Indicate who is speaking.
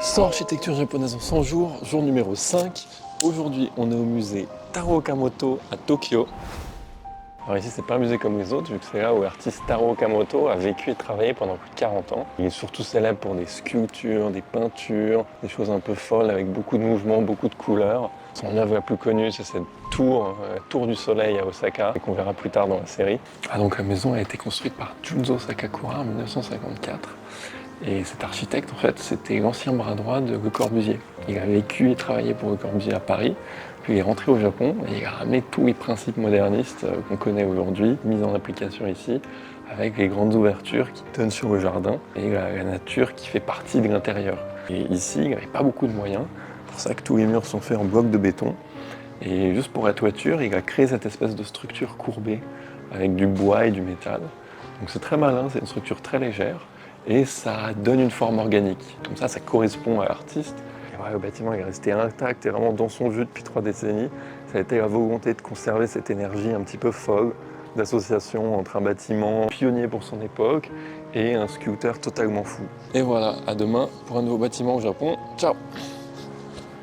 Speaker 1: 100 architecture japonaise en 100 jours, jour numéro 5. Aujourd'hui, on est au musée Taro Okamoto à Tokyo. Alors ici, c'est pas un musée comme les autres, vu que c'est là où l'artiste Taro Okamoto a vécu et travaillé pendant plus de 40 ans. Il est surtout célèbre pour des sculptures, des peintures, des choses un peu folles avec beaucoup de mouvements, beaucoup de couleurs. Son œuvre la plus connue, c'est cette tour, la tour du soleil à Osaka, qu'on verra plus tard dans la série. Ah, donc la maison a été construite par Junzo Sakakura en 1954. Et cet architecte, en fait, c'était l'ancien bras droit de Le Corbusier. Il a vécu et travaillé pour Le Corbusier à Paris, puis il est rentré au Japon et il a ramené tous les principes modernistes qu'on connaît aujourd'hui, mis en application ici, avec les grandes ouvertures qui donnent sur le jardin et la nature qui fait partie de l'intérieur. Et ici, il n'avait pas beaucoup de moyens, c'est pour ça que tous les murs sont faits en blocs de béton. Et juste pour la toiture, il a créé cette espèce de structure courbée avec du bois et du métal. Donc c'est très malin, c'est une structure très légère et ça donne une forme organique. Comme ça correspond à l'artiste. Et ouais, le bâtiment est resté intact et vraiment dans son jus depuis 3 décennies. Ça a été la volonté de conserver cette énergie un petit peu folle d'association entre un bâtiment pionnier pour son époque et un sculpteur totalement fou. Et voilà, à demain pour un nouveau bâtiment au Japon. Ciao!